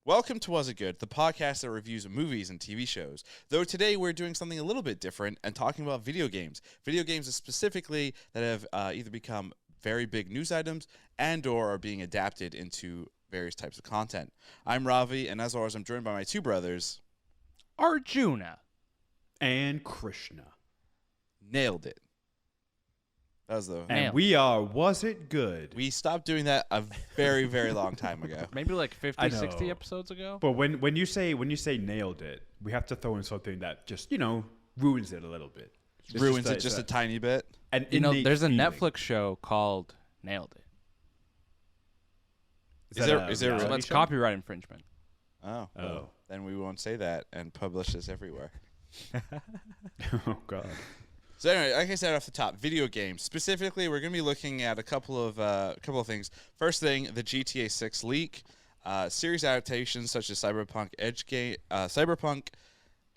Welcome to Was It Good, the podcast that reviews movies and TV shows. Though today we're doing something a little bit different and talking about video games. Video games specifically that have either become very big news items and or are being adapted into various types of content. I'm Ravi, and as always, I'm joined by my two brothers. Arjuna. And Krishna. Nailed it. That was the... And we are Was It Good? We stopped doing that a very, very long time ago. Maybe like 50, 60 episodes ago. But when you say nailed it, we have to throw in something that just, ruins it a little bit. Ruins it just a tiny bit. And there's a Netflix show called Nailed It. Is there really? That's copyright infringement. Oh. Then we won't say that and publish this everywhere. Oh, God. So anyway, like I said off the top, video games. Specifically, we're going to be looking at a couple of things. First thing, the GTA 6 leak, series adaptations such as Cyberpunk,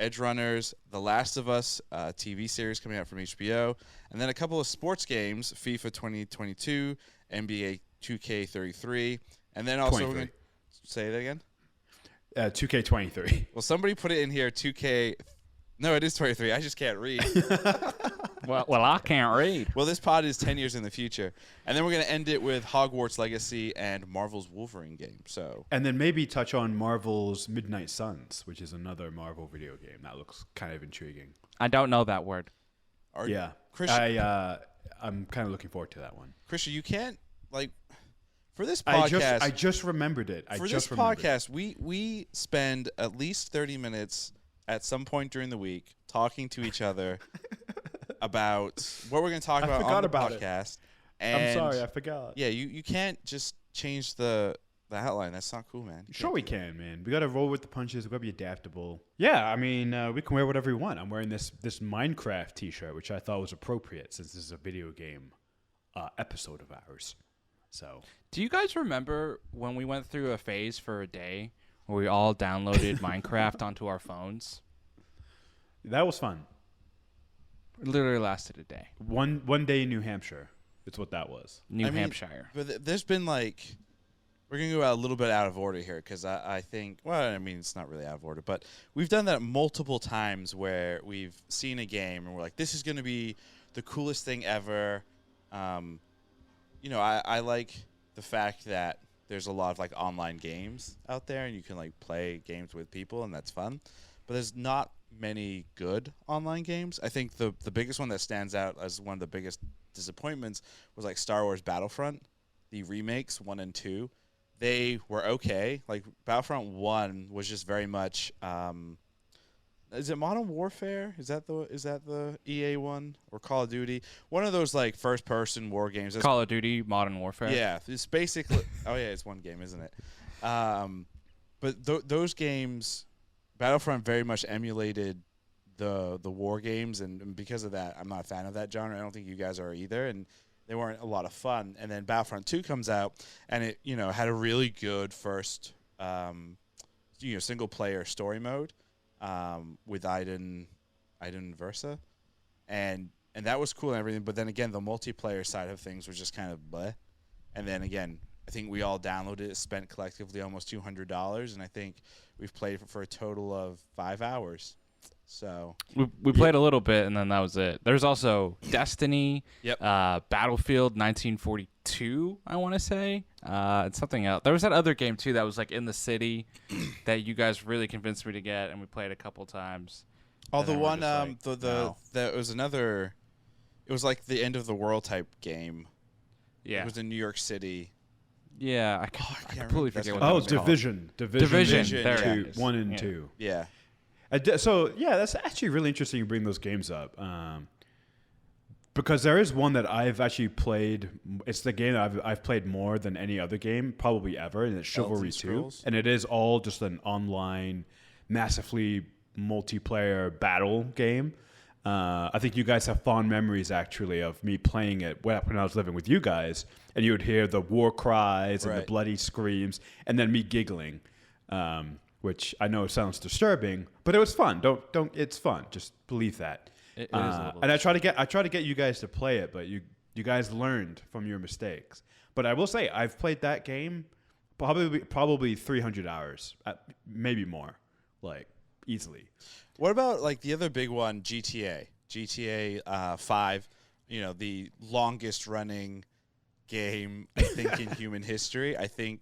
Edgerunners, The Last of Us TV series coming out from HBO, and then a couple of sports games, FIFA 2022, NBA 2K33, and then also we're going to say that again. 2K23. Well, somebody put it in here. 2K. No, it is 23. I just can't read. Well, I can't read. Well, this pod is 10 years in the future. And then we're going to end it with Hogwarts Legacy and Marvel's Wolverine game. And then maybe touch on Marvel's Midnight Suns, which is another Marvel video game. That looks kind of intriguing. I don't know that word. Yeah. I'm kind of looking forward to that one. Christian, you can't, for this podcast. I just remembered it. For this podcast, we spend at least 30 minutes at some point during the week talking to each other about what we're going to talk about on the podcast. I'm sorry, I forgot. Yeah, you can't just change the outline. That's not cool, man. Sure we can, man. We got to roll with the punches. We got to be adaptable. Yeah, I mean, we can wear whatever we want. I'm wearing this Minecraft t-shirt, which I thought was appropriate since this is a video game episode of ours. So, do you guys remember when we went through a phase for a day where we all downloaded Minecraft onto our phones? That was fun. It literally lasted a day. One day in New Hampshire. That's what that was. New Hampshire. But there's been we're going to go a little bit out of order here because I think, it's not really out of order, but we've done that multiple times where we've seen a game and we're like, this is going to be the coolest thing ever. I like the fact that there's a lot of online games out there and you can play games with people and that's fun. But there's not many good online games. I think the biggest one that stands out as one of the biggest disappointments was Star Wars Battlefront, the remakes 1 and 2. They were okay. Battlefront 1 was just very much is it Modern Warfare? Is that the EA one or Call of Duty? One of those first person war games. Call of Duty Modern Warfare. Yeah, it's basically it's one game, isn't it? But those games, Battlefront very much emulated the war games, and because of that, I'm not a fan of that genre. I don't think you guys are either, and they weren't a lot of fun. And then Battlefront 2 comes out, and it had a really good first single player story mode. With Iden Versa, and that was cool and everything. But then again, the multiplayer side of things was just kind of bleh. And then again, I think we all downloaded it, spent collectively almost $200, and I think we've played for a total of 5 hours. So we played a little bit, and then that was it. There's also Destiny, Battlefield 1942, I want to say. It's something else. There was that other game, too, that was in the city that you guys really convinced me to get, and we played a couple times. Oh, the one, it was another, it was the end of the world type game. Yeah. It was in New York City. Yeah, I completely forget what that was called. Division. Division. There it is. 1 and 2. Yeah. So, that's actually really interesting you bring those games up. Because there is one that I've actually played. It's the game that I've played more than any other game, probably ever, and it's Chivalry 2. And it is all just an online, massively multiplayer battle game. I think you guys have fond memories, actually, of me playing it when I was living with you guys, and you would hear the war cries and the bloody screams, and then me giggling. Which I know sounds disturbing, but it was fun. Don't. It's fun. Just believe that. It is a little and I try to get you guys to play it, but you guys learned from your mistakes. But I will say I've played that game Probably 300 hours, maybe more, like easily. What about like the other big one, GTA 5? You know, the longest running game I think in human history. I think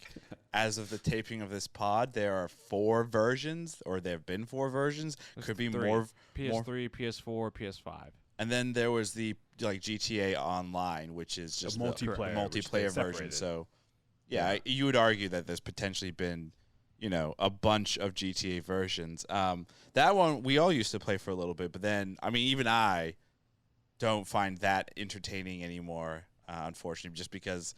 as of the taping of this pod, there are 4 versions, or there have been 4 versions. Could be 3. more. PS3, PS4, PS5. And then there was the like GTA Online, which is just the multiplayer version. So, yeah, you would argue that there's potentially been, you know, a bunch of GTA versions. That one we all used to play for a little bit, but then, I mean, even I don't find that entertaining anymore, unfortunately, just because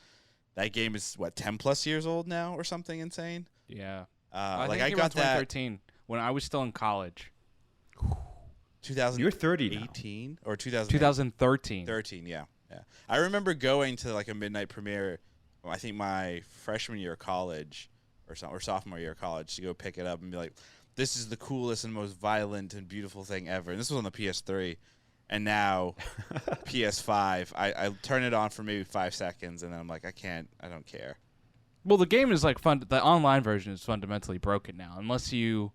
that game is, 10-plus years old now or something insane? Yeah. I got 2013 when I was still in college. 2000. You're 30 now. 18 or 2000. 2013. 13, yeah. I remember going to like a midnight premiere. I think my freshman year of college or sophomore year of college to go pick it up and be like, "This is the coolest and most violent and beautiful thing ever." And this was on the PS3, and now PS5. I turn it on for maybe 5 seconds, and then I'm like, I don't care. Well, the game is like fun. The online version is fundamentally broken now, unless you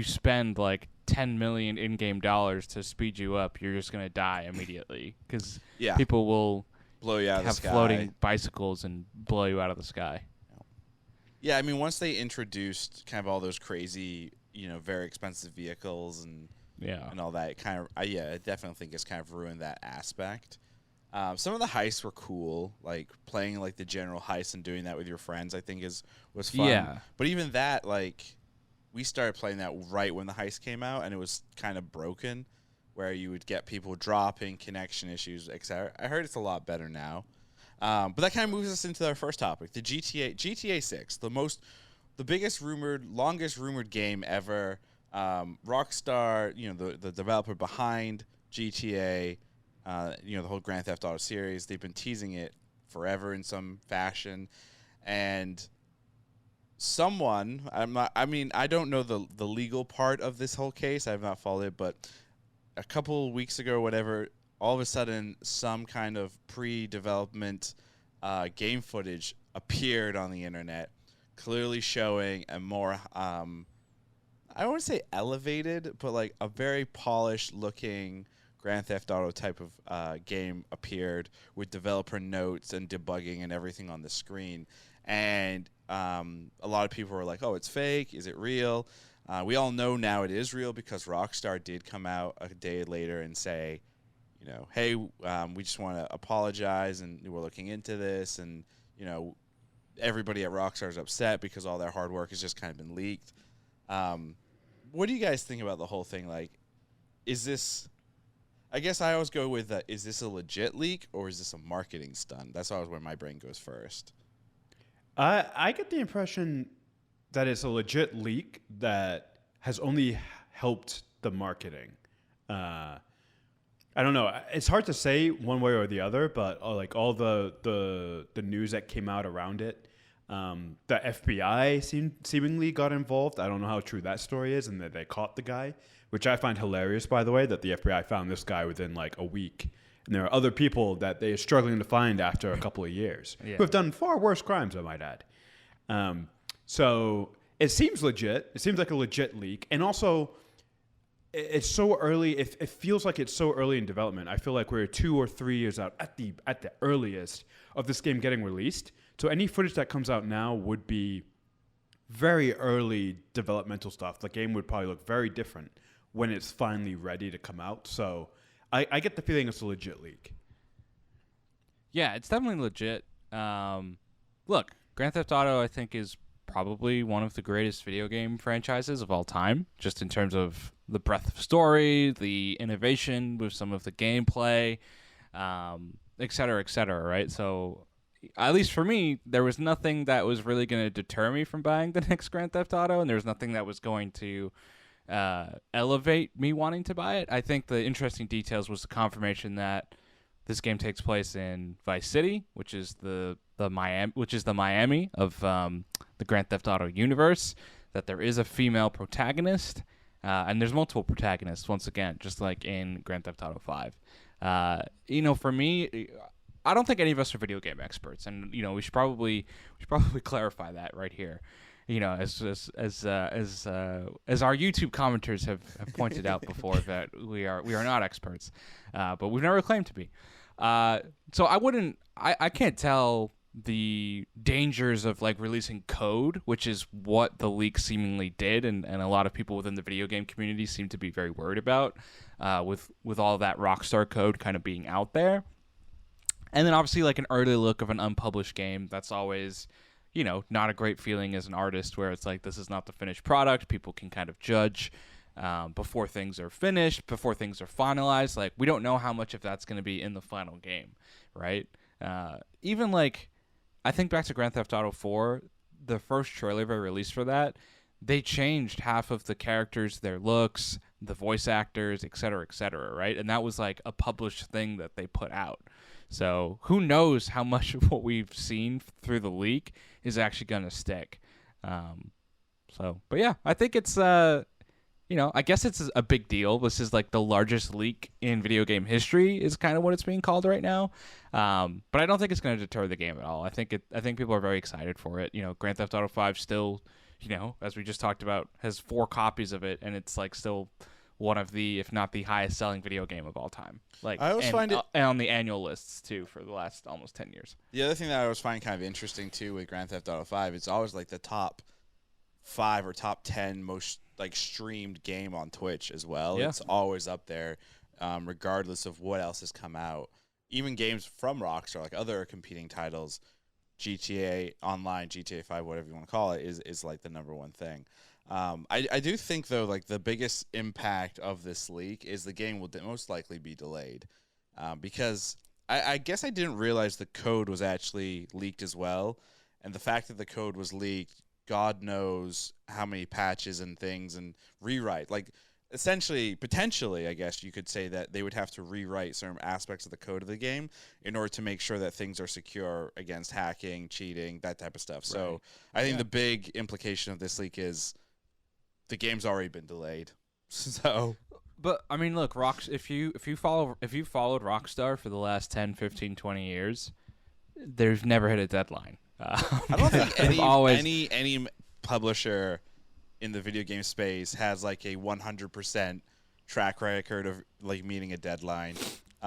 spend like 10 million in-game dollars to speed you up. You're just gonna die immediately because people will blow you out of the sky. Have floating bicycles and blow you out of the sky. Yeah, I mean, once they introduced kind of all those crazy, you know, very expensive vehicles and all that, it kind of, I definitely think it's kind of ruined that aspect. Some of the heists were cool, like playing like the general heist and doing that with your friends. I think was fun. Yeah. But even that, like, we started playing that right when the heist came out, and it was kind of broken, where you would get people dropping, connection issues, etc. I heard it's a lot better now. But that kind of moves us into our first topic, the GTA 6, the biggest rumored, longest rumored game ever. Rockstar, you know, the developer behind GTA, you know, the whole Grand Theft Auto series, they've been teasing it forever in some fashion, and someone, I don't know the legal part of this whole case. I have not followed it, but a couple weeks ago or whatever, all of a sudden some kind of pre-development game footage appeared on the internet, clearly showing a more, I don't want to say elevated, but like a very polished looking Grand Theft Auto type of game appeared with developer notes and debugging and everything on the screen. And a lot of people were like, "Oh, it's fake. Is it real?" We all know now it is real because Rockstar did come out a day later and say, you know, "Hey, we just want to apologize, and we're looking into this." And, you know, everybody at Rockstar is upset because all their hard work has just kind of been leaked. What do you guys think about the whole thing? Like, is this? I guess I always go with, is this a legit leak or is this a marketing stunt? That's always where my brain goes first. I get the impression that it's a legit leak that has only helped the marketing. I don't know. It's hard to say one way or the other, but like all the news that came out around it, the FBI seemingly got involved. I don't know how true that story is, and that they caught the guy, which I find hilarious, by the way, that the FBI found this guy within like a week. And there are other people that they're struggling to find after a couple of years who have done far worse crimes, I might add. So it seems legit. It seems like a legit leak. And also, it's so early. It feels like it's so early in development. I feel like we're 2 or 3 years out at the earliest of this game getting released. So any footage that comes out now would be very early developmental stuff. The game would probably look very different when it's finally ready to come out. So I get the feeling it's a legit leak. Yeah, it's definitely legit. Look, Grand Theft Auto, I think, is probably one of the greatest video game franchises of all time, just in terms of the breadth of story, the innovation with some of the gameplay, et cetera, right? So, at least for me, there was nothing that was really going to deter me from buying the next Grand Theft Auto, and there was nothing that was going to elevate me wanting to buy it. I think the interesting details was the confirmation that this game takes place in Vice City, which is the Miami of the Grand Theft Auto universe. That there is a female protagonist, and there's multiple protagonists once again, just like in Grand Theft Auto 5. You know, for me, I don't think any of us are video game experts, and we should probably clarify that right here. As our YouTube commenters have pointed out before, that we are not experts, but we've never claimed to be. So I can't tell the dangers of like releasing code, which is what the leak seemingly did, and a lot of people within the video game community seem to be very worried about, with all that Rockstar code kind of being out there. And then obviously like an early look of an unpublished game, that's always, not a great feeling as an artist, where it's like, this is not the finished product. People can kind of judge before things are finished, before things are finalized. Like, we don't know how much of that's going to be in the final game, right? Even like, I think back to Grand Theft Auto 4, the first trailer they released for that, they changed half of the characters, their looks, the voice actors, et cetera, right? And that was like a published thing that they put out. So who knows how much of what we've seen through the leak is actually going to stick. But yeah, I think it's, I guess it's a big deal. This is like the largest leak in video game history is kind of what it's being called right now. But I don't think it's going to deter the game at all. I think people are very excited for it. Grand Theft Auto 5 still, as we just talked about, has 4 copies of it, and it's like still one of the, if not the highest selling video game of all time. Like, I always find it on the annual lists too for the last almost 10 years. The other thing that I always find kind of interesting too with Grand Theft Auto 5, it's always like the top 5 or top 10 most like streamed game on Twitch as well. Yeah. It's always up there, regardless of what else has come out. Even games from Rockstar, like other competing titles, GTA Online, GTA 5, whatever you want to call it, is like the number one thing. I do think, though, like the biggest impact of this leak is the game will most likely be delayed, because I guess I didn't realize the code was actually leaked as well, and the fact that the code was leaked, God knows how many patches and things and rewrite. Like, essentially, potentially, I guess you could say that they would have to rewrite certain aspects of the code of the game in order to make sure that things are secure against hacking, cheating, that type of stuff. Right. So I think the big implication of this leak is the game's already been delayed. So, but I mean, look, if you followed Rockstar for the last 10, 15, 20 years, they've never hit a deadline. I don't think any publisher in the video game space has like a 100% track record of like meeting a deadline.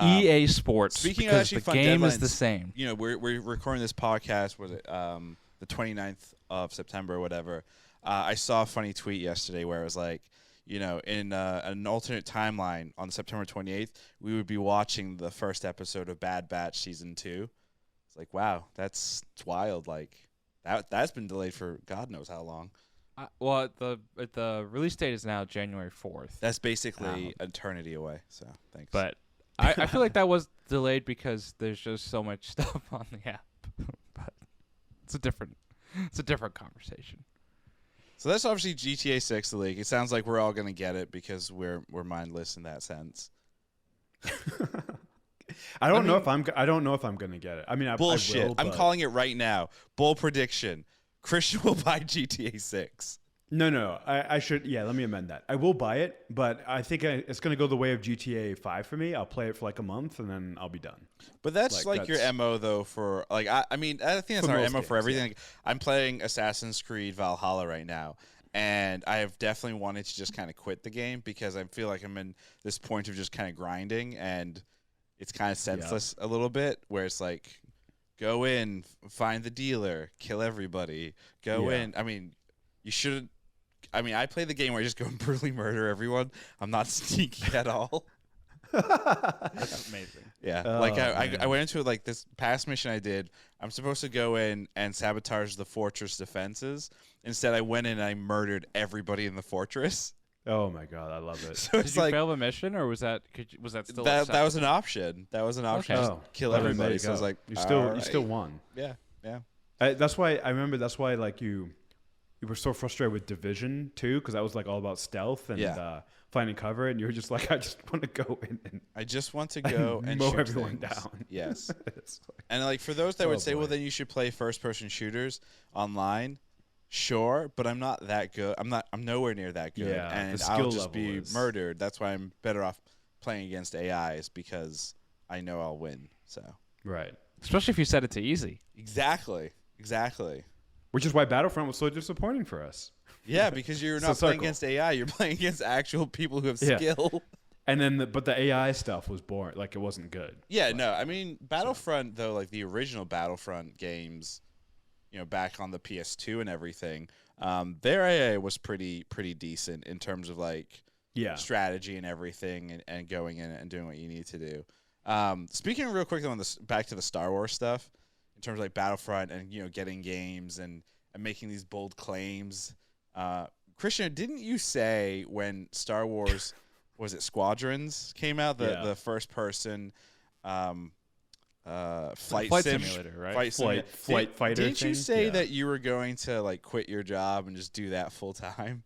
EA Sports. Speaking of actually, the game is the same. We're recording this podcast. Was it the 29th of September or whatever? I saw a funny tweet yesterday where it was like, in an alternate timeline on September 28th, we would be watching the first episode of Bad Batch Season 2. It's like, wow, that's wild. Like, that's been delayed for God knows how long. The release date is now January 4th. That's basically eternity away, so thanks. But I feel like that was delayed because there's just so much stuff on the app. But it's a different conversation. So that's obviously GTA 6, the league. It sounds like we're all going to get it because we're mindless in that sense. I don't know if I'm going to get it. I mean, bullshit. I will, I'm calling it right now. Bold prediction. Christian will buy GTA 6. No. I should. Yeah, let me amend that. I will buy it, but I think it's going to go the way of GTA 5 for me. I'll play it for like a month and then I'll be done. But that's your MO though for like I think that's our MO for everything. Yeah. Like, I'm playing Assassin's Creed Valhalla right now, and I have definitely wanted to just kind of quit the game because I feel like I'm in this point of just kind of grinding, and it's kind of senseless a little bit, where it's like, go in, find the dealer, kill everybody, go in. I mean, you shouldn't. I mean, I play the game where I just go and brutally murder everyone. I'm not sneaky at all. That's amazing. Yeah. I went into like this past mission I did. I'm supposed to go in and sabotage the fortress defenses. Instead, I went in and I murdered everybody in the fortress. Oh my God, I love it. So did you fail the mission, or was that still that was an option? That was an option. Okay. Just kill everybody. So I was like, you still won. Yeah. That's why I remember. That's why like you were so frustrated with Division 2 because that was like all about stealth and finding cover, and you were just like, I just want to go in and I just want to go and mow shoot everyone things. Down. Yes. And like for those that would say, well, then you should play first-person shooters online. Sure, but I'm not that good. I'm nowhere near that good, and I'll just be murdered. That's why I'm better off playing against AIs because I know I'll win. So right. Especially if you set it to easy. Exactly. Which is why Battlefront was so disappointing for us. Yeah, because you're not playing against AI. You're playing against actual people who have skill. And then, but the AI stuff was boring. Like, it wasn't good. Yeah, no. I mean, Battlefront, though, like the original Battlefront games, back on the PS2 and everything, their AI was pretty decent in terms of, like, strategy and everything and going in and doing what you need to do. Speaking real quick, on this, back to the Star Wars stuff, in terms of, like, Battlefront and, getting games and making these bold claims. Christian, didn't you say when Star Wars... was it Squadrons came out, the first person flight simulator, right? Flight fighter. Didn't you say that you were going to like quit your job and just do that full time?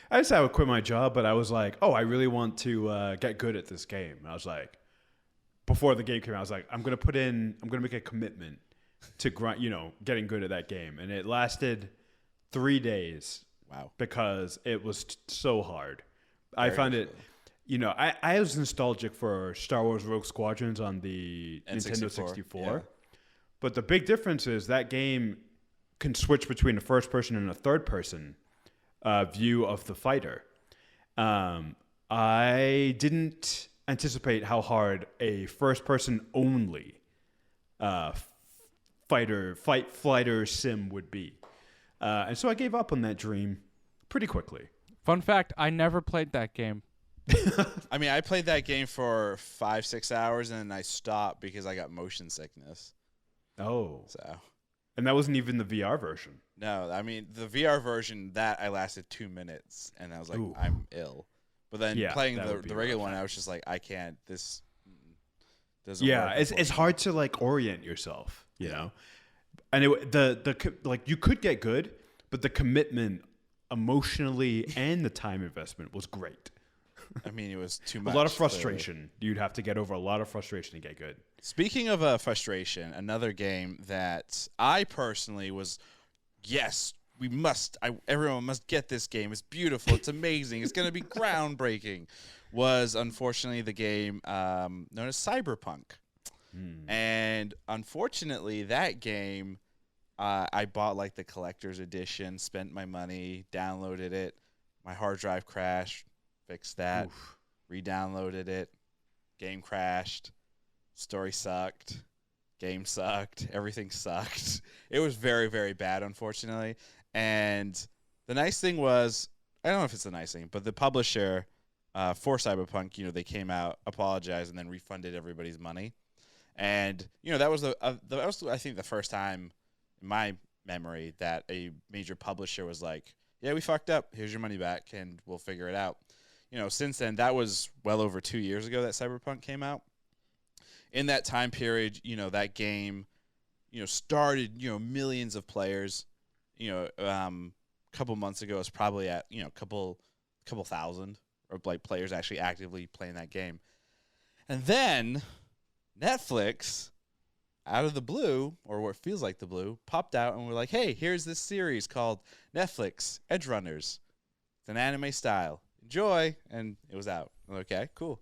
I decided I would quit my job, but I was like, oh, I really want to get good at this game. And I was like, before the game came out, I was like, I'm going to make a commitment to getting good at that game. And it lasted 3 days. Wow. Because it was so hard. I found it... I was nostalgic for Star Wars Rogue Squadrons on the Nintendo 64. Yeah. But the big difference is that game can switch between a first person and a third person view of the fighter. I didn't anticipate how hard a first person only fighter sim would be. And so I gave up on that dream pretty quickly. Fun fact, I never played that game. I mean, I played that game for 5-6 hours and then I stopped because I got motion sickness. Oh. So. And that wasn't even the VR version. No, I mean, the VR version, that I lasted 2 minutes and I was like, ooh, I'm ill. But then playing the regular one, I was just like, I can't, this doesn't work. Yeah, it's hard to like orient yourself, you know? And you could get good, but the commitment emotionally and the time investment was great. I mean, it was too much. A lot of frustration. Clearly. You'd have to get over a lot of frustration to get good. Speaking of frustration, another game that I personally was, everyone must get this game. It's beautiful. It's amazing. It's going to be groundbreaking. Was unfortunately the game known as Cyberpunk. And unfortunately, that game, I bought like the collector's edition, spent my money, downloaded it. My hard drive crashed. Fixed that, re-downloaded it, game crashed, story sucked, game sucked, everything sucked. It was very, very bad, unfortunately. And the nice thing was, I don't know if it's the nice thing, but the publisher for Cyberpunk, they came out, apologized, and then refunded everybody's money. And, that was I think the first time in my memory that a major publisher was like, yeah, we fucked up. Here's your money back, and we'll figure it out. Since then, that was well over 2 years ago that Cyberpunk came out. In that time period, that game, started, millions of players. A couple months ago, it was probably at, couple thousand or like players actually actively playing that game. And then Netflix, out of the blue, or what feels like the blue, popped out and we're like, hey, here's this series called Netflix Edgerunners. It's an anime style. Enjoy. And it was out. Okay, cool.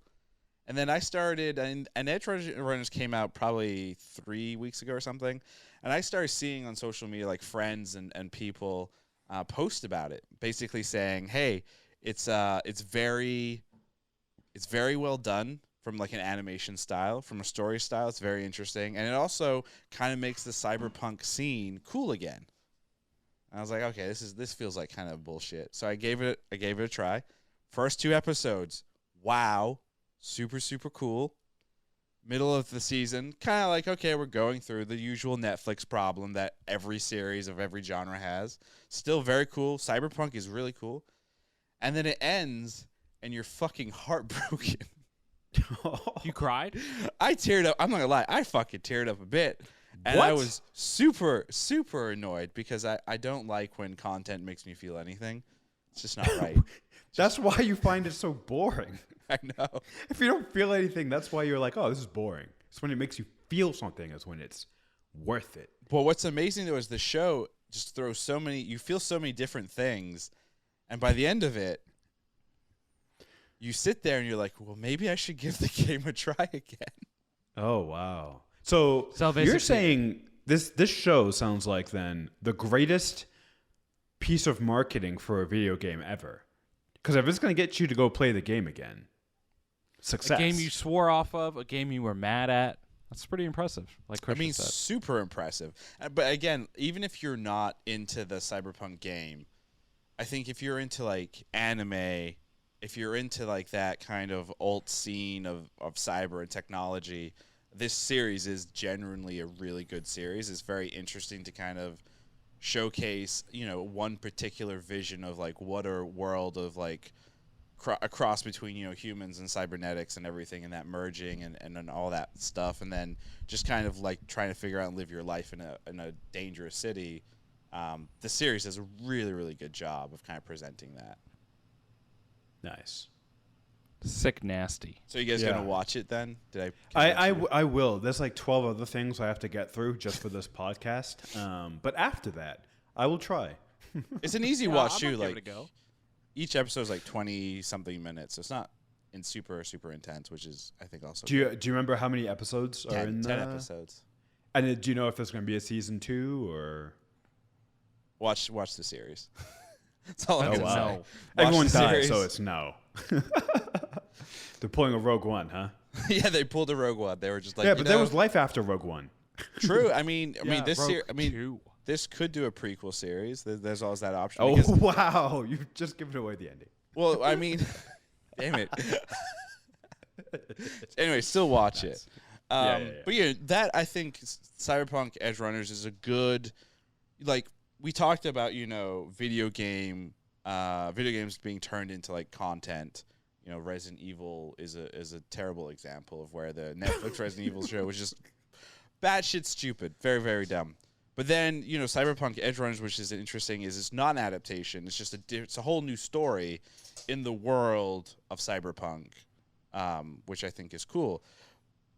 And then I started, and Edgerunners came out probably 3 weeks ago or something. And I started seeing on social media like friends and people post about it, basically saying, hey, it's very well done from like an animation style, from a story style. It's very interesting. And it also kind of makes the cyberpunk scene cool again. And I was like, okay, this feels like kind of bullshit. So I gave it a try. First 2 episodes, wow, super, super cool. Middle of the season, kind of like, okay, we're going through the usual Netflix problem that every series of every genre has. Still very cool. Cyberpunk is really cool. And then it ends, and you're fucking heartbroken. You cried? I teared up. I'm not going to lie. I fucking teared up a bit. And I was super, super annoyed because I don't like when content makes me feel anything. It's just not right. That's why you find it so boring. I know. If you don't feel anything, that's why you're like, oh, this is boring. It's when it makes you feel something is when it's worth it. Well, what's amazing, though, is the show just throws you feel so many different things. And by the end of it, you sit there and you're like, well, maybe I should give the game a try again. Oh, wow. So you're saying this show sounds like then the greatest piece of marketing for a video game ever. Because if it's going to get you to go play the game again, success. A game you swore off of, a game you were mad at. That's pretty impressive. Like Christian said. Super impressive. But again, even if you're not into the Cyberpunk game, I think if you're into like anime, if you're into like that kind of alt scene of cyber and technology, this series is genuinely a really good series. It's very interesting to kind of showcase, one particular vision of like what a world of like a cross between, humans and cybernetics and everything, and that merging and all that stuff, and then just kind of like trying to figure out and live your life in a dangerous city. The series does a really, really good job of kind of presenting that. Nice. Sick nasty. So you guys gonna watch it then? I will. There's like 12 other things I have to get through just for this podcast. But after that, I will try. It's an easy watch too. Give it a Like go. each episode is like 20 something minutes, so it's not super intense, which is I think also. Do you remember how many episodes are in 10 episodes. And do you know if there's going to be a season 2 or? Watch the series. That's all I'm gonna say. No. Everyone dies, so it's no. They're pulling a Rogue One, huh? Yeah, they pulled a Rogue One. They were just like, yeah, but there was life after Rogue One. True. I mean, Rogue this could do a prequel series. There's always that option. Oh wow! You've just given away the ending. Well, I mean, damn it. Anyway, still watch it. But that I think Cyberpunk Edgerunners is a good, like we talked about, video games being turned into like content. Resident Evil is a terrible example of where the Netflix Resident Evil show was just batshit stupid, very, very dumb. But then, Cyberpunk Edgerunners, which is interesting, is it's not an adaptation. It's just it's a whole new story in the world of Cyberpunk, which I think is cool.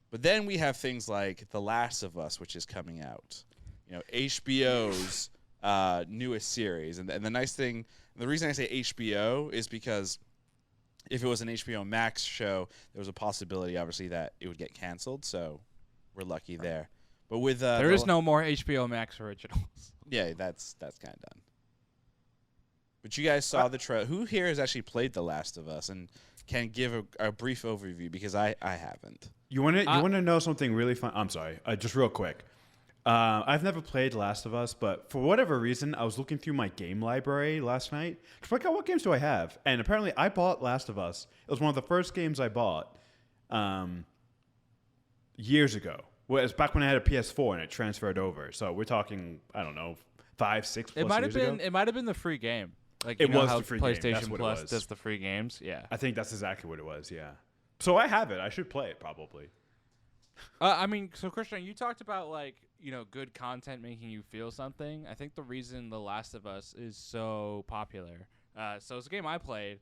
But then we have things like The Last of Us, which is coming out. HBO's newest series. And the nice thing, the reason I say HBO is because if it was an HBO Max show, there was a possibility, obviously, that it would get canceled. So we're lucky there. But with there is no more HBO Max originals. Yeah, that's kind of done. But you guys saw the trailer. Who here has actually played The Last of Us and can give a brief overview? Because I haven't. You want to know something really fun? I'm sorry, just real quick. I've never played Last of Us, but for whatever reason, I was looking through my game library last night to figure out what games do I have, and apparently I bought Last of Us. It was one of the first games I bought years ago. Well, it was back when I had a PS4 and it transferred over. So we're talking, I don't know, 5, 6 plus years ago. It might have been the free game. Like it was how the free game. PlayStation That's what Plus it was. does the free games. Yeah. I think that's exactly what it was. Yeah. So I have it. I should play it probably. So Christian, you talked about good content making you feel something. I think the reason The Last of Us is so popular. So it's a game I played.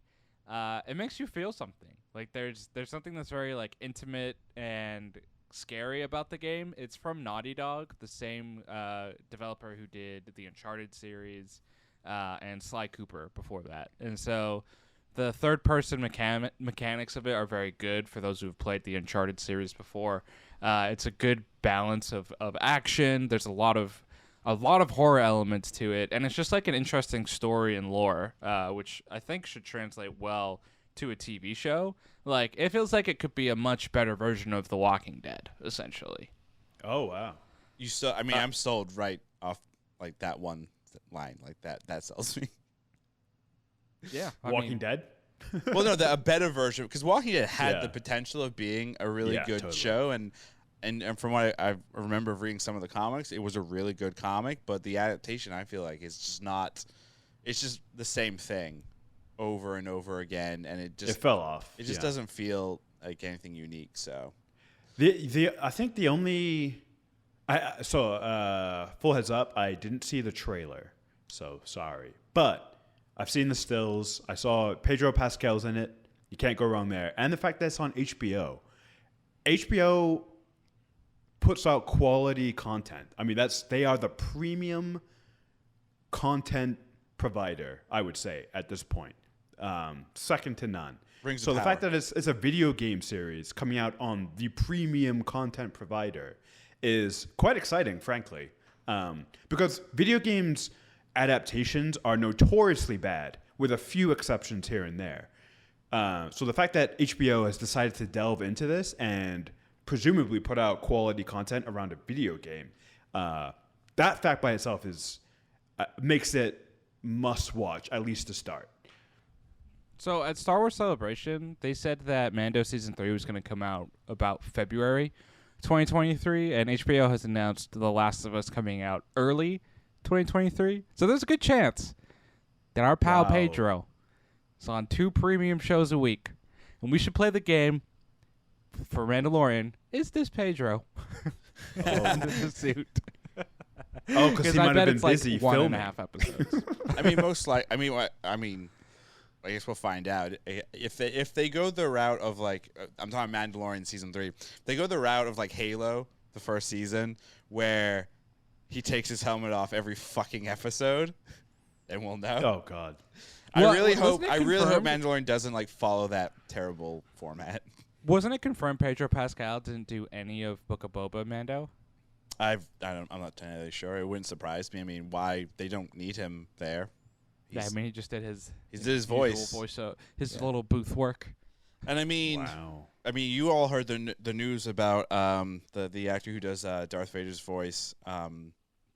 It makes you feel something. Like there's something that's very like intimate and scary about the game. It's from Naughty Dog, the same developer who did the Uncharted series and Sly Cooper before that. And so the third-person mechanics of it are very good for those who've played the Uncharted series before. It's a good balance of action. There's a lot of horror elements to it, and it's just like an interesting story and lore, which I think should translate well to a TV show. Like, it feels like it could be a much better version of The Walking Dead, essentially. Oh wow! I'm sold right off like that one line, like that sells me. Yeah, Walking Dead. Well, no, a better version, because Walking Dead had the potential of being a really good show, and from what I remember reading some of the comics, it was a really good comic, but the adaptation I feel like is just not. It's just the same thing over and over again, and it fell off. It just doesn't feel like anything unique. So I think the only full heads up, I didn't see the trailer, so sorry, but I've seen the stills. I saw Pedro Pascal's in it. You can't go wrong there, and the fact that it's on HBO. HBO puts out quality content. I mean, they are the premium content provider, I would say, at this point. Second to none. So the fact that it's a video game series coming out on the premium content provider is quite exciting, frankly, because video games adaptations are notoriously bad, with a few exceptions here and there. So the fact that HBO has decided to delve into this and presumably put out quality content around a video game, that fact by itself is makes it must watch, at least to start. So at Star Wars Celebration, they said that Mando Season 3 was going to come out about February 2023, and HBO has announced The Last of Us coming out early 2023. So there's a good chance that our pal Pedro is on 2 premium shows a week, and we should play the game for Mandalorian. Is this Pedro? Under the suit. Oh, because he might have been busy filming. 1.5 episodes. I guess we'll find out if they go the route of like I'm talking Mandalorian season 3. They go the route of like Halo, the first season, where he takes his helmet off every fucking episode, and we'll know. Oh God! I really hope Mandalorian doesn't like follow that terrible format. Wasn't it confirmed Pedro Pascal didn't do any of Book of Boba Mando? I'm not entirely sure. It wouldn't surprise me. I mean, why they don't need him there? Yeah, I mean, he just did his voice, his little booth work. And I mean, you all heard the news about the actor who does Darth Vader's voice,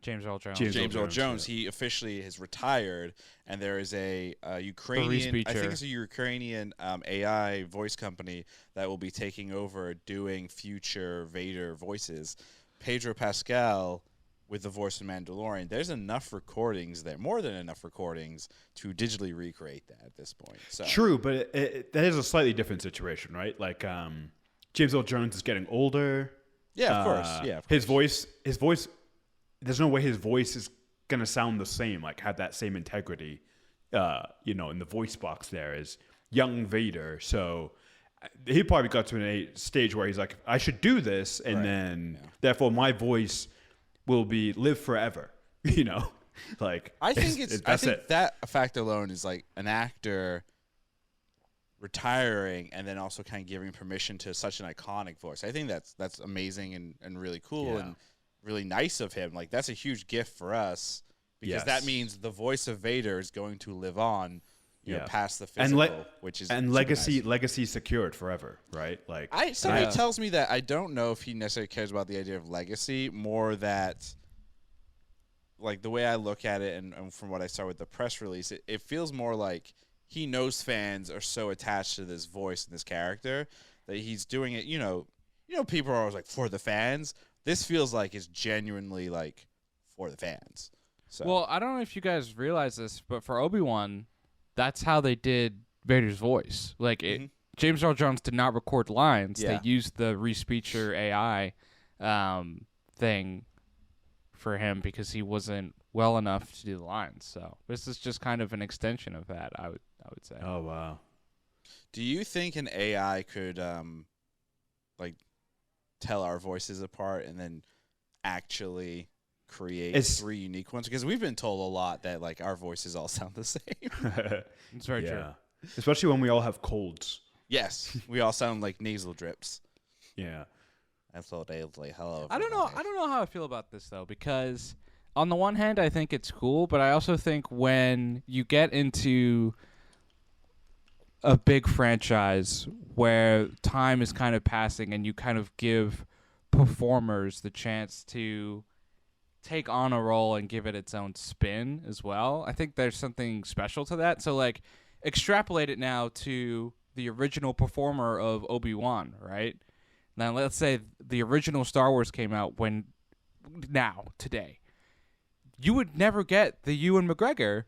James Earl Jones. James Earl Jones. Yeah. He officially has retired, and there is a Ukrainian, I think it's a Ukrainian AI voice company that will be taking over doing future Vader voices. Pedro Pascal with the voice of Mandalorian. There's enough recordings there, more than enough recordings to digitally recreate that at this point. So. True, but that is a slightly different situation, right? Like James Earl Jones is getting older. Yeah, of course. Yeah, of course. His voice. There's no way his voice is gonna sound the same, like have that same integrity, in the voice box there as young Vader. So he probably got to a stage where he's like, I should do this, and then therefore my voice will live forever. Like I think that fact alone is like an actor retiring and then also kind of giving permission to such an iconic voice. I think that's amazing and really cool and really nice of him. Like that's a huge gift for us because that means the voice of Vader is going to live on, past the physical, which is legacy secured forever, right? Like somebody tells me that I don't know if he necessarily cares about the idea of legacy, more that like the way I look at it and from what I saw with the press release, it feels more like he knows fans are so attached to this voice and this character that he's doing it, people are always like for the fans. This feels like it's genuinely like for the fans. So. Well, I don't know if you guys realize this, but for Obi-Wan, that's how they did Vader's voice. Like James Earl Jones did not record lines. Yeah. They used the Respeecher AI thing for him because he wasn't well enough to do the lines. So this is just kind of an extension of that, I would say. Oh wow. Do you think an AI could tell our voices apart and then actually create 3 unique ones? Because we've been told a lot that like our voices all sound the same. It's very true. Especially when we all have colds. Yes. We all sound like nasal drips. Yeah. That's all day. Like, hello. I don't know how I feel about this though, because on the one hand I think it's cool, but I also think when you get into a big franchise where time is kind of passing and you kind of give performers the chance to take on a role and give it its own spin as well, I think there's something special to that. So like extrapolate it now to the original performer of Obi-Wan, right? Now let's say the original Star Wars came out today. You would never get the Ewan McGregor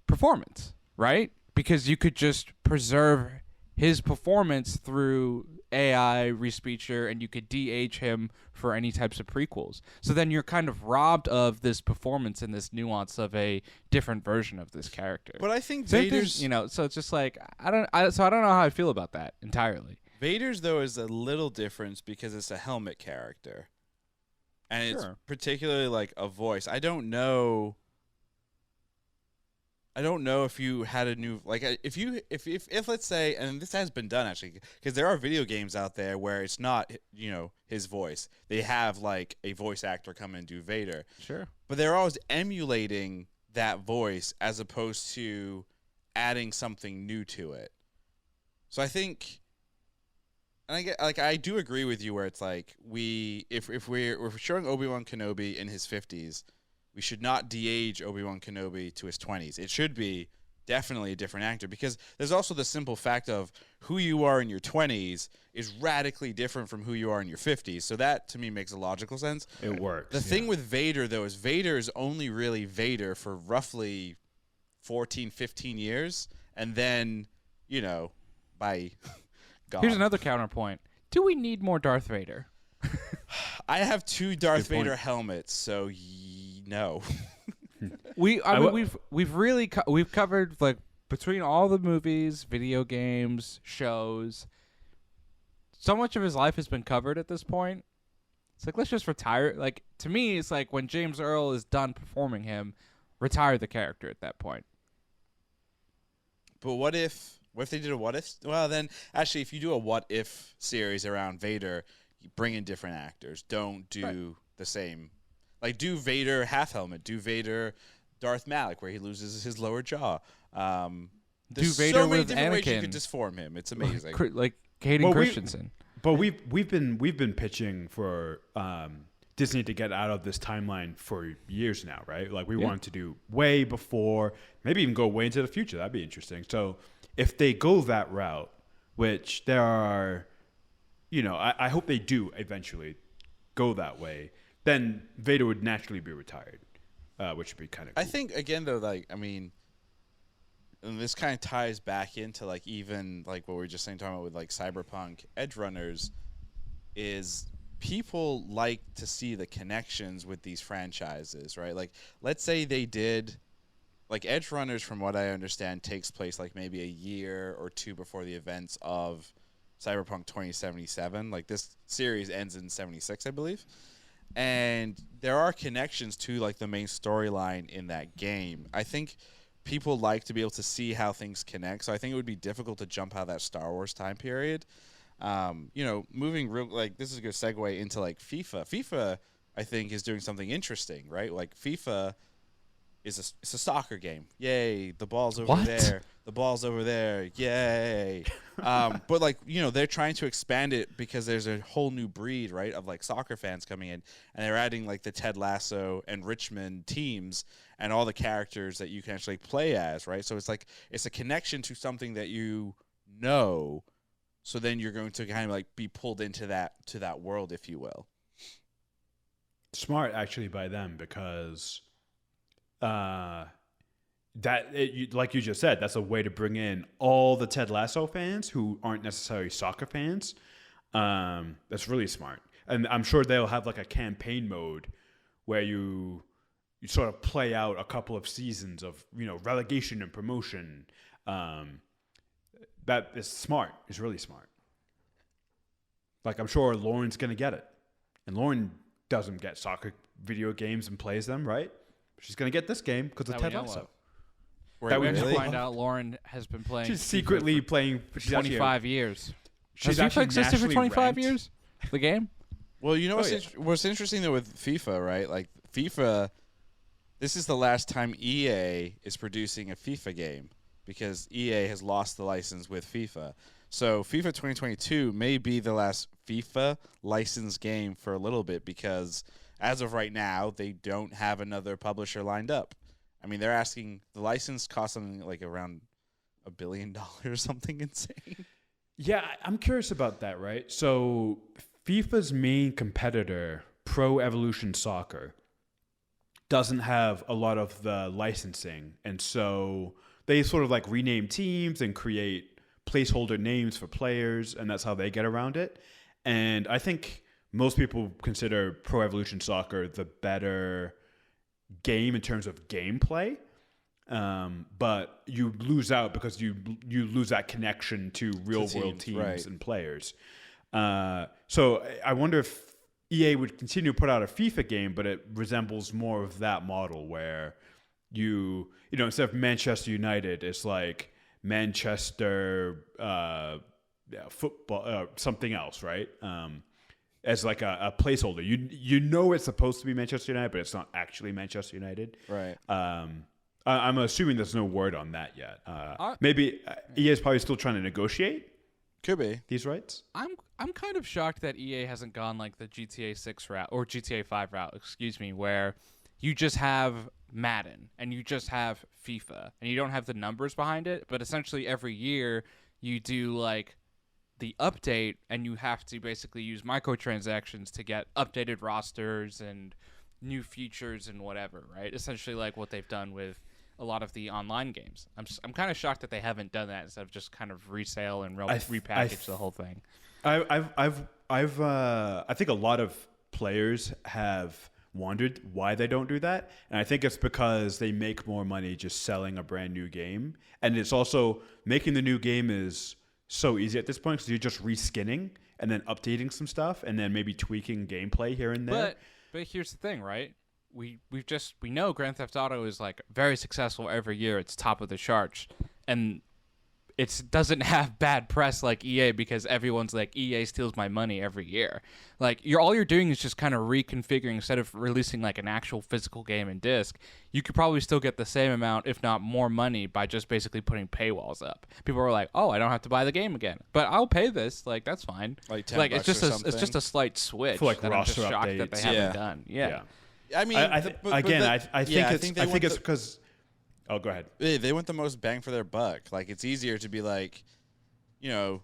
performance, right? Because you could just preserve his performance through AI Respeecher, and you could de-age him for any types of prequels. So then you're kind of robbed of this performance and this nuance of a different version of this character. But I think Vader's, so it's just like I don't know how I feel about that entirely. Vader's though is a little different because it's a helmet character, and it's particularly like a voice. I don't know. I don't know if you had a new if let's say, and this has been done actually, because there are video games out there where it's not his voice. They have like a voice actor come and do Vader. Sure. But they're always emulating that voice as opposed to adding something new to it. So I think, and I do agree with you where it's like if we're showing Obi-Wan Kenobi in his 50s. We should not de-age Obi-Wan Kenobi to his 20s. It should be definitely a different actor because there's also the simple fact of who you are in your 20s is radically different from who you are in your 50s. So that, to me, makes a logical sense. It works. The thing with Vader, though, is Vader is only really Vader for roughly 14, 15 years. And then, by God. Here's another counterpoint. Do we need more Darth Vader? I have 2 Darth Vader helmets, so no. We've covered like between all the movies, video games, shows. So much of his life has been covered at this point. It's like let's just retire. Like to me, it's like when James Earl is done performing him, retire the character at that point. But what if they did a what if? Well, then actually, if you do a what if series around Vader, you bring in different actors. Don't do the same. Like, do Vader half helmet. Do Vader Darth Malik, where he loses his lower jaw. There's Vader so many with different ways you Anakin. could disform him. It's amazing. Like Hayden Christensen. But we've been pitching for Disney to get out of this timeline for years now, right? Like we wanted to do way before, maybe even go way into the future. That'd be interesting. So if they go that route, which there are, I hope they do eventually go that way. Then Vader would naturally be retired, which would be kind of cool. I think, again, though, and this kind of ties back into, even, what we were just talking about with, Cyberpunk, Edgerunners, is people like to see the connections with these franchises, right? Like, let's say they did, Edgerunners, from what I understand, takes place, maybe a year or 2 before the events of Cyberpunk 2077. This series ends in 76, I believe. And there are connections to the main storyline in that game. I think people like to be able to see how things connect. So I think it would be difficult to jump out of that Star Wars time period. Moving this is a good segue into FIFA. FIFA, I think, is doing something interesting, right? FIFA it's a soccer game. Yay, the ball's over there. The ball's over there. Yay. But they're trying to expand it because there's a whole new breed, right, of soccer fans coming in, and they're adding the Ted Lasso and Richmond teams and all the characters that you can actually play as, right? So it's a connection to something that so then you're going to kind of be pulled into that world, if you will. Smart actually by them because like you just said, that's a way to bring in all the Ted Lasso fans who aren't necessarily soccer fans. That's really smart. And I'm sure they'll have a campaign mode where you sort of play out a couple of seasons of, relegation and promotion. That is smart. It's really smart. I'm sure Lauren's going to get it. And Lauren doesn't get soccer video games and plays them, right? She's going to get this game because of Ted Lasso. That we really find out Lauren has been playing. She's secretly playing for 25 years. She's Has FIFA actually existed for 25 ranked. years? The game? Well, what's interesting, though, with FIFA, right? FIFA, this is the last time EA is producing a FIFA game because EA has lost the license with FIFA. So FIFA 2022 may be the last FIFA licensed game for a little bit because as of right now, they don't have another publisher lined up. I mean, they're asking the license costs something around $1 billion or something insane. Yeah, I'm curious about that, right? So FIFA's main competitor, Pro Evolution Soccer, doesn't have a lot of the licensing. And so they sort of rename teams and create placeholder names for players, and that's how they get around it. And I think most people consider Pro Evolution Soccer the better game in terms of gameplay, but you lose out because you lose that connection to real world teams right. and players. So I wonder if EA would continue to put out a FIFA game, but it resembles more of that model where instead of Manchester United, it's like Manchester football, something else, right? As like a placeholder. It's supposed to be Manchester United, but it's not actually Manchester United. Right. I'm assuming there's no word on that yet. Maybe EA is probably still trying to negotiate. Could be These rights. I'm kind of shocked that EA hasn't gone like the GTA 6 route or GTA 5 route, where you just have Madden and you just have FIFA and you don't have the numbers behind it, but essentially every year you do like the update and you have to basically use microtransactions to get updated rosters and new features and whatever, right? Essentially like what they've done with a lot of the online games. I'm kind of shocked that they haven't done that instead of just kind of resale and repackage the whole thing. I think a lot of players have wondered why they don't do that, and I think it's because they make more money just selling a brand new game, and it's also making the new game is so easy at this point because you're just reskinning and then updating some stuff and then maybe tweaking gameplay here and there. But here's the thing, right? We know Grand Theft Auto is like very successful every year. It's top of the charts, and it doesn't have bad press like EA because everyone's like, EA steals my money every year. Like all you're doing is just kind of reconfiguring instead of releasing like an actual physical game and disc. You could probably still get the same amount, if not more money, by just basically putting paywalls up. People are like, oh, I don't have to buy the game again, but I'll pay this. Like that's fine. Like $10 it's just a slight switch. For like that roster I'm just shocked updates. that they haven't done. Yeah. I mean, I think it's because. Oh, go ahead. They want the most bang for their buck. Like it's easier to be like, Joe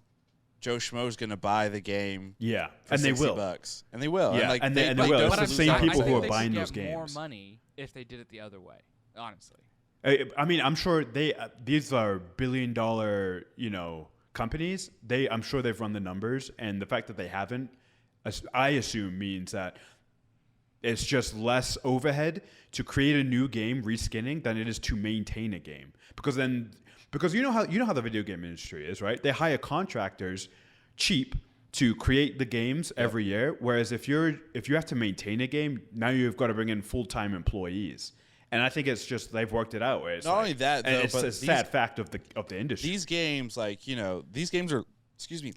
Schmo's going to buy the game. Yeah, for and they will. $60, and they will. Yeah, and they will. It's the same people who are they buying should those get games. More money if they did it the other way. Honestly. I mean, I'm sure these are billion-dollar, companies. I'm sure they've run the numbers, and the fact that they haven't, I assume, means that it's just less overhead to create a new game reskinning than it is to maintain a game. Because you know how the video game industry is, right? They hire contractors cheap to create the games every year, whereas if you have to maintain a game, now you've got to bring in full-time employees. And I think it's just they've worked it out. Where it's not only that, though, it's a sad fact of the industry. These games, these games are,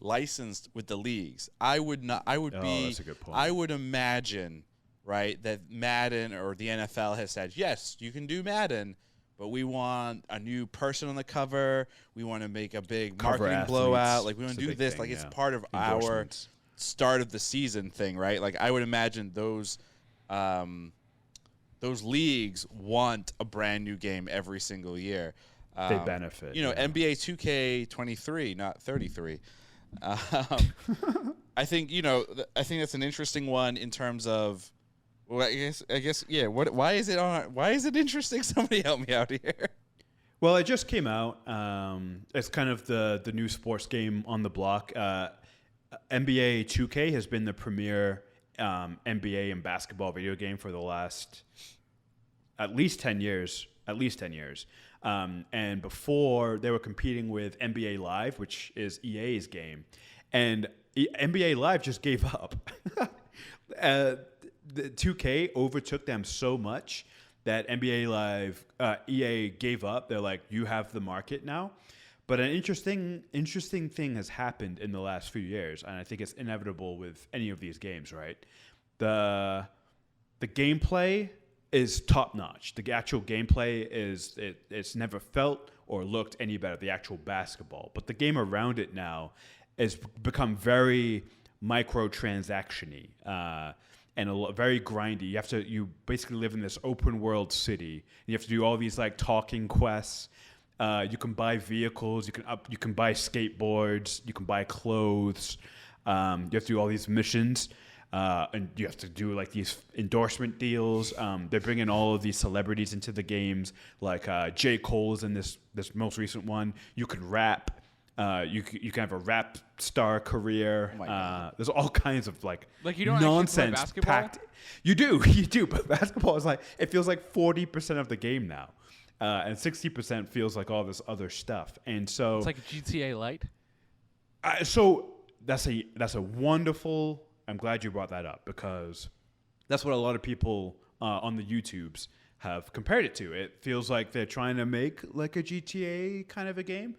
licensed with the leagues. That's a good point. I would imagine, right, that Madden or the NFL has said, yes, you can do Madden, but we want a new person on the cover. We want to make a big marketing blowout. Like we want to do this. It's part of our start of the season thing, right? Like I would imagine those leagues want a brand new game every single year. They benefit. NBA 2K23, not 33. I think that's an interesting one in terms of. Well, I guess, yeah. Why is it interesting? Somebody help me out here. Well, it just came out. It's kind of the new sports game on the block. NBA 2K has been the premier NBA and basketball video game for the last at least 10 years. And before, they were competing with NBA Live, which is EA's game. And NBA Live just gave up. The 2K overtook them so much that NBA Live, EA gave up. They're like, you have the market now. But an interesting thing has happened in the last few years, and I think it's inevitable with any of these games, right? The gameplay is top notch. The actual gameplay it's never felt or looked any better. The actual basketball, but the game around it now has become very microtransaction-y. And very grindy. You basically live in this open world city. You have to do all these like talking quests. You can buy vehicles. You can buy skateboards. You can buy clothes. You have to do all these missions, and you have to do like these endorsement deals. They're bringing all of these celebrities into the games, like J. Cole's in this most recent one. You can rap. You can have a rap star career. Oh there's all kinds of like you don't nonsense actually play packed. You do, but basketball is it feels like 40% of the game now, and 60% feels like all this other stuff. And so it's like a GTA Lite. So that's a wonderful. I'm glad you brought that up because that's what a lot of people on the YouTubes have compared it to. It feels like they're trying to make like a GTA kind of a game.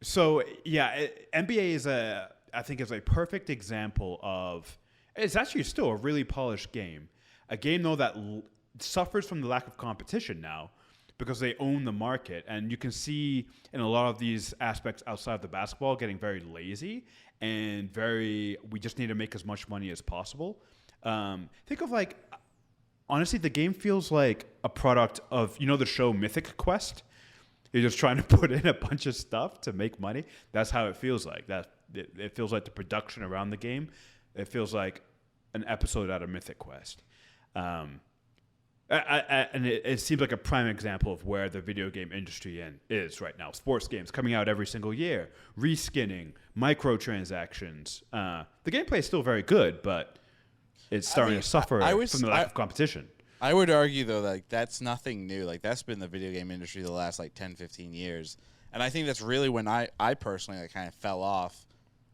So yeah, NBA is I think is a perfect example of. It's actually still a really polished game. A game, though, that suffers from the lack of competition now because they own the market. And you can see in a lot of these aspects outside of the basketball getting very lazy and we just need to make as much money as possible. Think of like, honestly, the game feels like a product of, the show Mythic Quest? You're just trying to put in a bunch of stuff to make money. That's how it feels like. It feels like the production around the game. It feels like an episode out of Mythic Quest. And it seems like a prime example of where the video game industry is right now. Sports games coming out every single year, reskinning, microtransactions. The gameplay is still very good, but it's starting to suffer from the lack of competition. I would argue, though, like that's nothing new. Like that's been the video game industry the last like 10, 15 years. And I think that's really when I personally like, kind of fell off.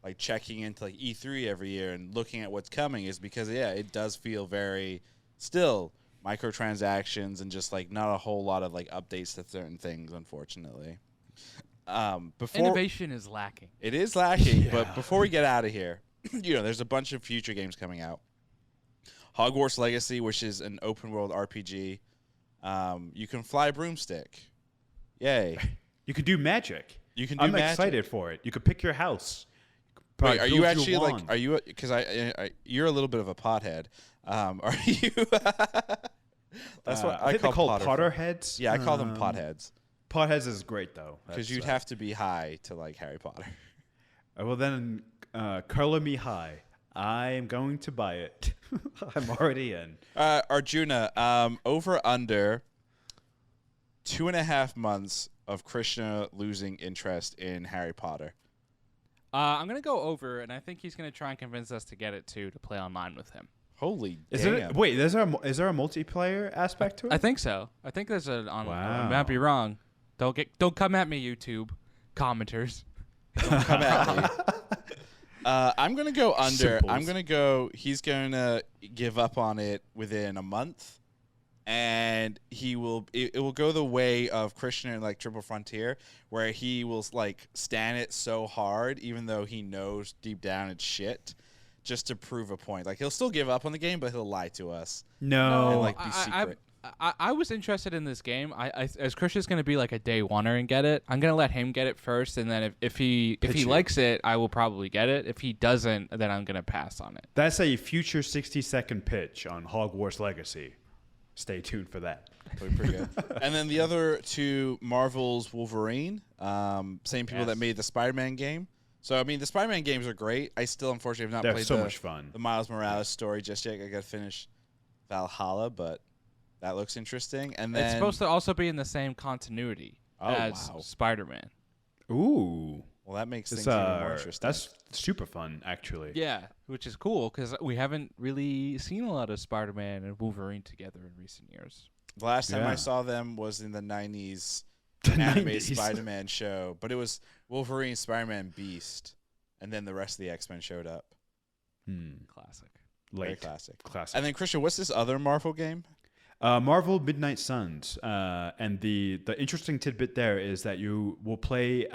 Like checking into like E3 every year and looking at what's coming is because it does feel very still microtransactions and just like not a whole lot of like updates to certain things, unfortunately. Innovation is lacking. It is lacking, but before we get out of here, there's a bunch of future games coming out. Hogwarts Legacy, which is an open world RPG. You can fly a broomstick. Yay! You can do magic. I'm excited for it. You could pick your house. Wait, are you actually like? Are you? Because you're a little bit of a pothead. Are you? That's what I think they call Potterheads. Yeah, I call them potheads. Potheads is great though, because you'd have to be high to like Harry Potter. Well then, color me high. I am going to buy it. I'm already in. Arjuna, over under 2.5 months of Krishna losing interest in Harry Potter. I'm going to go over, and I think he's going to try and convince us to get it, too, to play online with him. Holy damn. Wait, is there a multiplayer aspect to it? I think so. I think there's an online. Wow. I might be wrong. Don't come at me, YouTube commenters. Don't come at me. I'm going to go under. Simples. He's going to give up on it within a month. And it will go the way of Krishna in like Triple Frontier, where he will like stand it so hard, even though he knows deep down it's shit, just to prove a point. Like he'll still give up on the game, but he'll lie to us. No, and like be secret. I was interested in this game. As Krishna's going to be like a day oneer and get it, I'm going to let him get it first, and then if he likes it, I will probably get it. If he doesn't, then I'm going to pass on it. That's a future 60-second pitch on Hogwarts Legacy. Stay tuned for that. Pretty good. And then the other two, Marvel's Wolverine, same people that made the Spider-Man game. So, I mean, the Spider-Man games are great. I still, unfortunately, have not played much fun. The Miles Morales story just yet. I got to finish Valhalla, but that looks interesting. And then it's supposed to also be in the same continuity as Spider-Man. Ooh. Well, that makes things even more interesting. That's super fun, actually. Yeah, which is cool because we haven't really seen a lot of Spider-Man and Wolverine together in recent years. The last time I saw them was in the 90s animated Spider-Man show, but it was Wolverine, Spider-Man, Beast, and then the rest of the X-Men showed up. Classic. Very classic. And then, Christian, what's this other Marvel game? Marvel Midnight Suns. And the interesting tidbit there is that you will play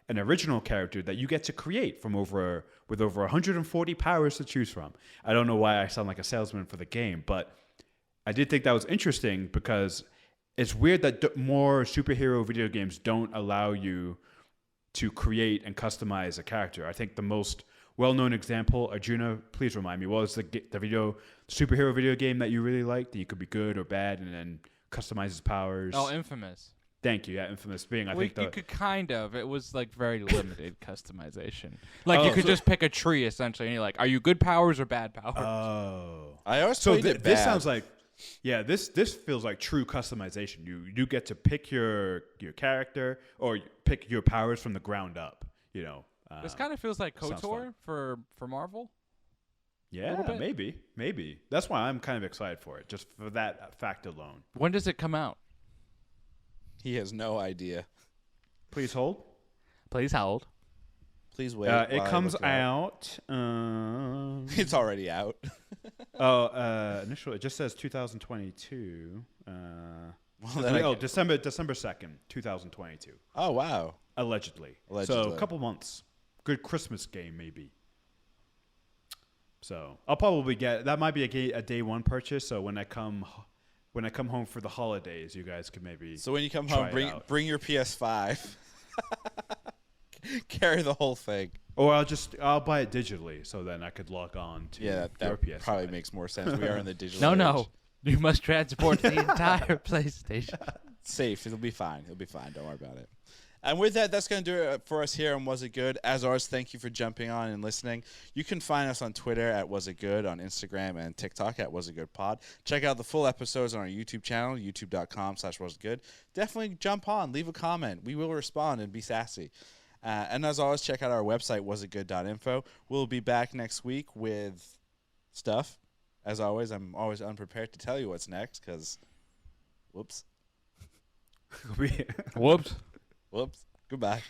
an original character that you get to create with over 140 powers to choose from. I don't know why I sound like a salesman for the game, but I did think that was interesting because it's weird that more superhero video games don't allow you to create and customize a character. I think the most well-known example, Arjuna, please remind me, what was the superhero video game that you really liked, that you could be good or bad and then customize his powers? Oh, Infamous. Thank you. Yeah, Infamous being, I think you could kind of. It was like very limited customization. Like you could just pick a tree essentially, and you're like, are you good powers or bad powers? Oh. I always played it bad. This sounds like, this feels like true customization. You get to pick your character or pick your powers from the ground up. This kind of feels like KOTOR for Marvel. Yeah, maybe. That's why I'm kind of excited for it, just for that fact alone. When does it come out? He has no idea. Please hold. Please hold. Please wait. It comes out. It's already out. Initially, it just says 2022. December 2nd, 2022. Oh, wow. Allegedly. So a couple months. Good Christmas game, maybe. So I'll probably get that. Might be a day one purchase. So when I come home for the holidays, you guys can maybe. So when you come home, bring your PS5. Carry the whole thing. Or I'll buy it digitally, so then I could log on to your PS5. Probably makes more sense. We are in the digital. No. You must transport the entire PlayStation. Safe. It'll be fine. Don't worry about it. And with that, that's going to do it for us here on Was It Good. As always, thank you for jumping on and listening. You can find us on Twitter at Was It Good, on Instagram and TikTok at Was It Good Pod. Check out the full episodes on our YouTube channel, youtube.com/wasitgood. Definitely jump on, leave a comment. We will respond and be sassy. And as always, check out our website, wasitgood.info. We'll be back next week with stuff. As always, I'm always unprepared to tell you what's next because, whoops. Whoops. Whoops. Goodbye.